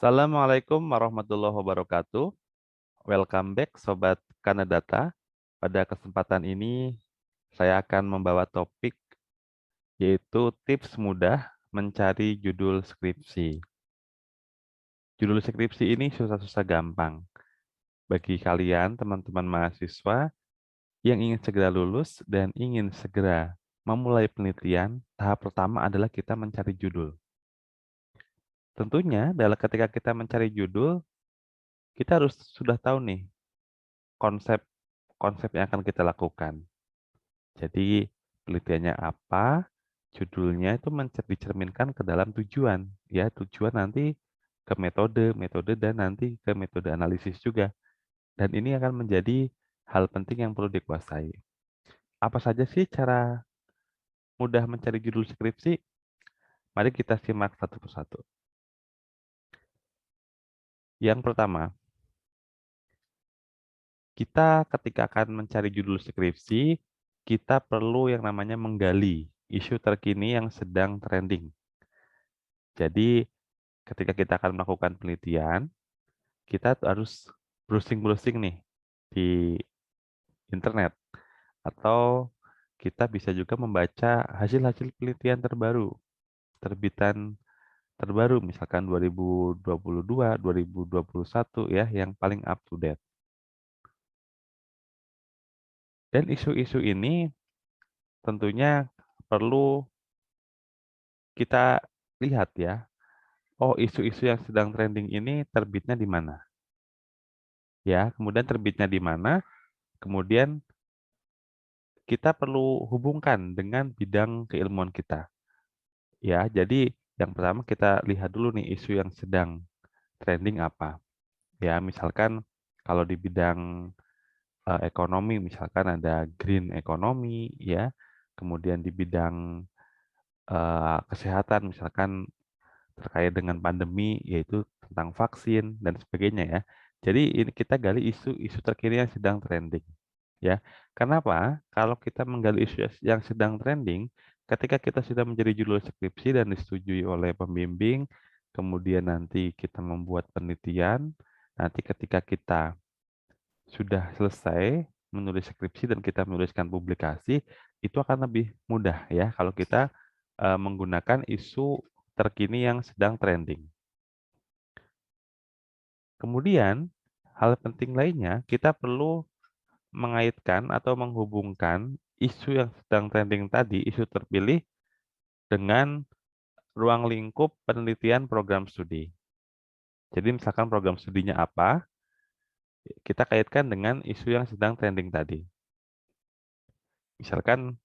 Assalamualaikum warahmatullahi wabarakatuh. Welcome back Sobat Kanadata. Pada kesempatan ini, saya akan membawa topik yaitu tips mudah mencari judul skripsi. Judul skripsi ini susah-susah gampang. Bagi kalian, teman-teman mahasiswa yang ingin segera lulus dan ingin segera memulai penelitian, tahap pertama adalah kita mencari judul. Tentunya, ketika kita mencari judul, kita harus sudah tahu nih konsep konsep yang akan kita lakukan. Jadi penelitiannya apa, judulnya itu dicerminkan ke dalam tujuan. Ya, tujuan nanti ke metode dan nanti ke metode analisis juga. Dan ini akan menjadi hal penting yang perlu dikuasai. Apa saja sih cara mudah mencari judul skripsi? Mari kita simak satu persatu. Yang pertama, kita ketika akan mencari judul skripsi, kita perlu yang namanya menggali isu terkini yang sedang trending. Jadi, ketika kita akan melakukan penelitian, kita harus browsing-browsing nih di internet. Atau kita bisa juga membaca hasil-hasil penelitian terbaru, terbitan terbaru, misalkan 2022, 2021 ya, yang paling up to date. Dan isu-isu ini tentunya perlu kita lihat ya, oh isu-isu yang sedang trending ini terbitnya di mana? Ya, kemudian terbitnya di mana? Kemudian kita perlu hubungkan dengan bidang keilmuan kita. Ya, jadi yang pertama kita lihat dulu nih isu yang sedang trending apa. Ya, misalkan kalau di bidang ekonomi misalkan ada green economy ya. Kemudian di bidang kesehatan misalkan terkait dengan pandemi yaitu tentang vaksin dan sebagainya ya. Jadi ini kita gali isu-isu terkini yang sedang trending. Ya, kenapa? Kalau kita menggali isu yang sedang trending, ketika kita sudah menjadi judul skripsi dan disetujui oleh pembimbing, kemudian nanti kita membuat penelitian, nanti ketika kita sudah selesai menulis skripsi dan kita menuliskan publikasi, itu akan lebih mudah ya kalau kita menggunakan isu terkini yang sedang trending. Kemudian, hal penting lainnya, kita perlu mengaitkan atau menghubungkan isu yang sedang trending tadi, isu terpilih, dengan ruang lingkup penelitian program studi. Jadi misalkan program studinya apa, kita kaitkan dengan isu yang sedang trending tadi. Misalkan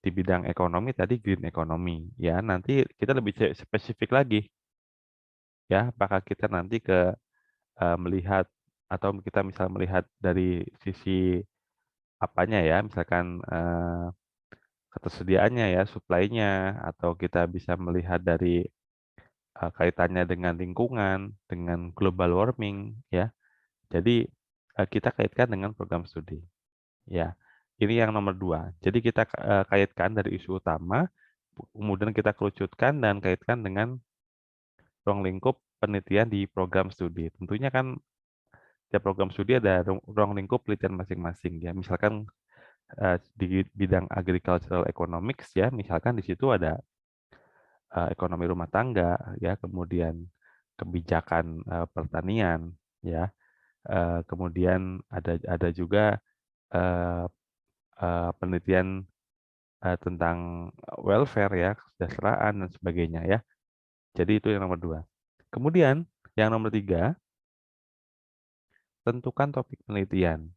di bidang ekonomi tadi green economy, ya nanti kita lebih spesifik lagi, ya apakah kita nanti melihat atau kita misal melihat dari sisi apanya ya, misalkan ketersediaannya ya, supply-nya, atau kita bisa melihat dari kaitannya dengan lingkungan, dengan global warming, ya. Jadi kita kaitkan dengan program studi, ya. Ini yang nomor dua. Jadi kita kaitkan dari isu utama, kemudian kita kerucutkan dan kaitkan dengan ruang lingkup penelitian di program studi. Tentunya kan tiap program studi ada ruang lingkup penelitian masing-masing, ya. Misalkan di bidang agricultural economics ya, misalkan di situ ada ekonomi rumah tangga ya, kemudian kebijakan pertanian ya, kemudian ada juga eh, penelitian tentang welfare ya, kesejahteraan dan sebagainya ya. Jadi itu yang nomor dua. Kemudian yang nomor tiga, tentukan topik penelitian.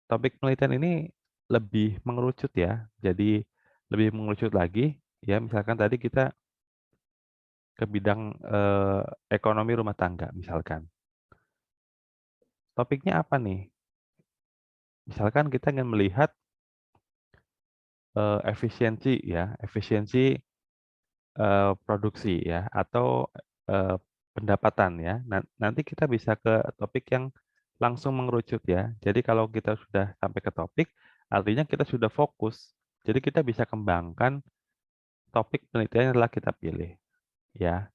Topik penelitian ini lebih mengerucut ya, jadi lebih mengerucut lagi ya. Misalkan tadi kita ke bidang ekonomi rumah tangga misalkan. Topiknya apa nih? Misalkan kita ingin melihat efisiensi ya, efisiensi produksi ya, atau eh, pendapatan ya. Nanti kita bisa ke topik yang langsung mengerucut ya. Jadi kalau kita sudah sampai ke topik, artinya kita sudah fokus. Jadi kita bisa kembangkan topik penelitian yang telah kita pilih ya.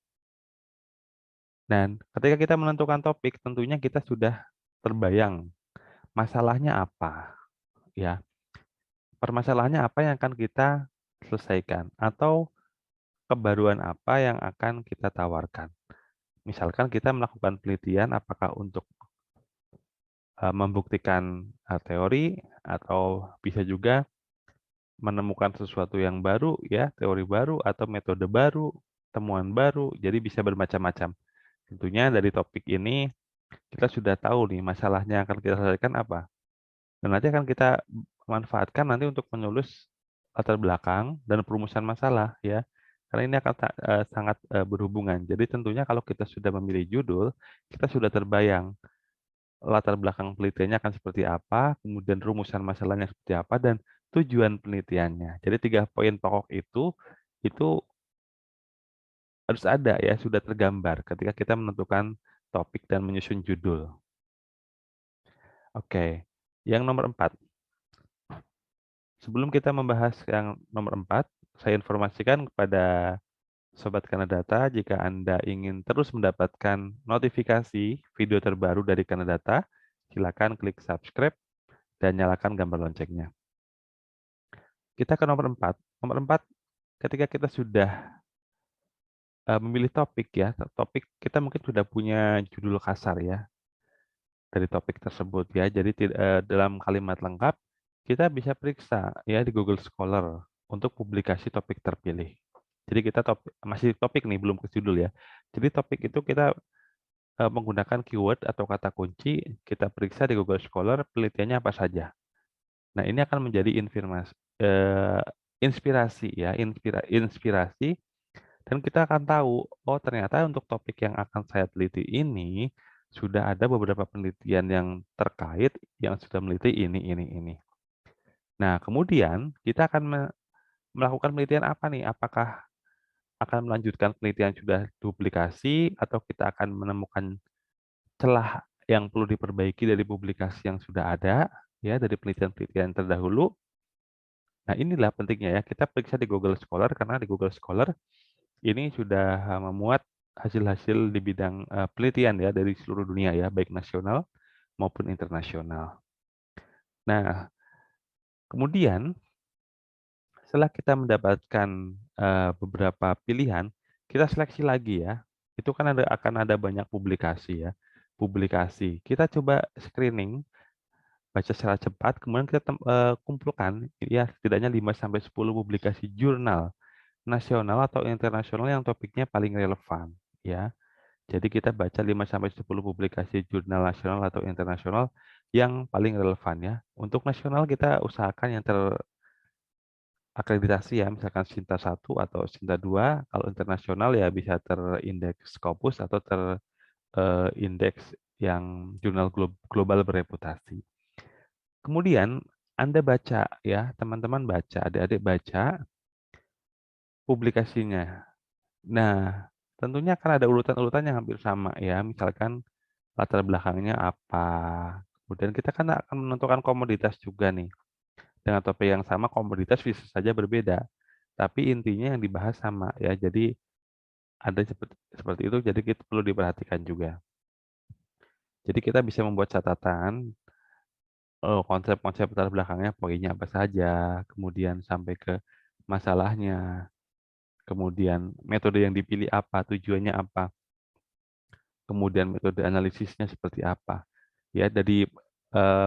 Dan ketika kita menentukan topik, tentunya kita sudah terbayang masalahnya apa, ya. Permasalahannya apa yang akan kita selesaikan atau kebaruan apa yang akan kita tawarkan. Misalkan kita melakukan penelitian apakah untuk membuktikan teori atau bisa juga menemukan sesuatu yang baru ya, teori baru atau metode baru, temuan baru, jadi bisa bermacam-macam. Tentunya dari topik ini kita sudah tahu nih masalahnya yang akan kita selesaikan apa. Dan nanti akan kita manfaatkan nanti untuk menulis latar belakang dan perumusan masalah ya. Karena ini akan sangat berhubungan. Jadi tentunya kalau kita sudah memilih judul, kita sudah terbayang latar belakang penelitiannya akan seperti apa, kemudian rumusan masalahnya seperti apa, dan tujuan penelitiannya. Jadi 3 poin pokok itu harus ada ya, sudah tergambar ketika kita menentukan topik dan menyusun judul. Oke, yang nomor 4. Sebelum kita membahas yang nomor 4, saya informasikan kepada Sobat Kanadata, jika Anda ingin terus mendapatkan notifikasi video terbaru dari Kanadata, silakan klik subscribe dan nyalakan gambar loncengnya. Kita ke nomor 4. Nomor 4, ketika kita sudah memilih topik ya, topik kita mungkin sudah punya judul kasar ya dari topik tersebut ya. Jadi dalam kalimat lengkap kita bisa periksa ya di Google Scholar untuk publikasi topik terpilih. Jadi kita masih topik nih, belum ke judul ya. Jadi topik itu kita menggunakan keyword atau kata kunci, kita periksa di Google Scholar penelitiannya apa saja. Nah, ini akan menjadi inspirasi ya, inspirasi, dan kita akan tahu, oh ternyata untuk topik yang akan saya teliti ini sudah ada beberapa penelitian yang terkait yang sudah meneliti ini. Nah, kemudian kita akan melakukan penelitian apa nih? Apakah akan melanjutkan penelitian sudah publikasi atau kita akan menemukan celah yang perlu diperbaiki dari publikasi yang sudah ada ya, dari penelitian-penelitian terdahulu. Nah, inilah pentingnya ya, kita periksa di Google Scholar karena di Google Scholar ini sudah memuat hasil-hasil di bidang penelitian ya dari seluruh dunia ya, baik nasional maupun internasional. Nah, kemudian setelah kita mendapatkan beberapa pilihan, kita seleksi lagi ya. Itu kan akan ada banyak publikasi ya. Publikasi. Kita coba screening, baca secara cepat, kemudian kita kumpulkan ya setidaknya 5 sampai 10 publikasi jurnal nasional atau internasional yang topiknya paling relevan ya. Jadi kita baca 5 sampai 10 publikasi jurnal nasional atau internasional yang paling relevan ya. Untuk nasional kita usahakan yang terakreditasi ya, misalkan Sinta 1 atau Sinta 2. Kalau internasional ya bisa terindeks Scopus atau terindeks yang jurnal global bereputasi. Kemudian Anda baca ya, teman-teman baca, adik-adik baca publikasinya. Nah, tentunya akan ada urutan-urutan yang hampir sama ya. Misalkan latar belakangnya apa. Kemudian kita kan akan menentukan komoditas juga nih. Dengan topik yang sama, komoditas bisa saja berbeda. Tapi intinya yang dibahas sama ya. Jadi ada seperti itu, jadi kita perlu diperhatikan juga. Jadi kita bisa membuat catatan konsep-konsep latar belakangnya, poinnya apa saja, kemudian sampai ke masalahnya, kemudian metode yang dipilih apa, tujuannya apa, kemudian metode analisisnya seperti apa. Ya, dari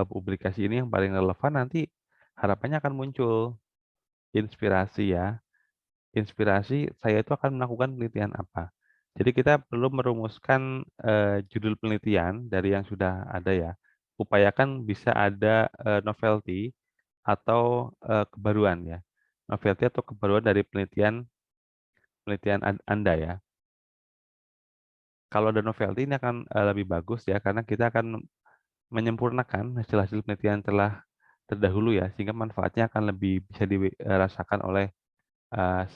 publikasi ini yang paling relevan nanti harapannya akan muncul inspirasi ya. Inspirasi saya itu akan melakukan penelitian apa. Jadi kita perlu merumuskan judul penelitian dari yang sudah ada ya. Upayakan bisa ada novelty atau kebaruan ya. Novelty atau kebaruan dari penelitian penelitian Anda ya. Kalau ada novelty ini akan lebih bagus ya karena kita akan menyempurnakan hasil-hasil penelitian telah terdahulu ya sehingga manfaatnya akan lebih bisa dirasakan oleh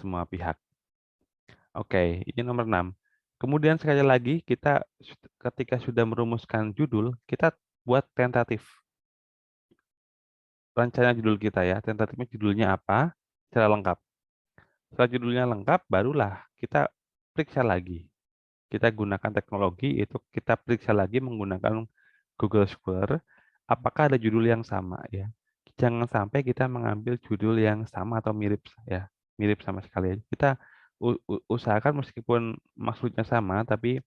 semua pihak. Oke, ini nomor 6. Kemudian sekali lagi kita ketika sudah merumuskan judul, kita buat tentatif. Rencana judul kita ya, tentatifnya judulnya apa secara lengkap. Setelah judulnya lengkap, barulah kita periksa lagi. kita gunakan teknologi, itu kita periksa lagi menggunakan Google Scholar, apakah ada judul yang sama ya. Jangan sampai kita mengambil judul yang sama atau mirip ya, mirip sama sekali. Kita usahakan meskipun maksudnya sama, tapi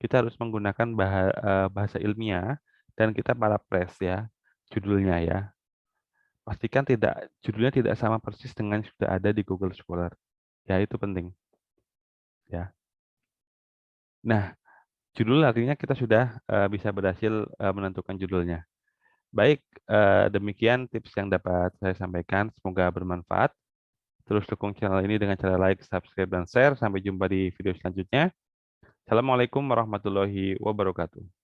kita harus menggunakan bahasa ilmiah dan kita paraphrase ya, judulnya ya. Pastikan judulnya tidak sama persis dengan yang sudah ada di Google Scholar. Ya, itu penting ya. Nah, judul artinya kita sudah bisa berhasil menentukan judulnya. Baik, demikian tips yang dapat saya sampaikan. Semoga bermanfaat. Terus dukung channel ini dengan cara like, subscribe, dan share. Sampai jumpa di video selanjutnya. Assalamualaikum warahmatullahi wabarakatuh.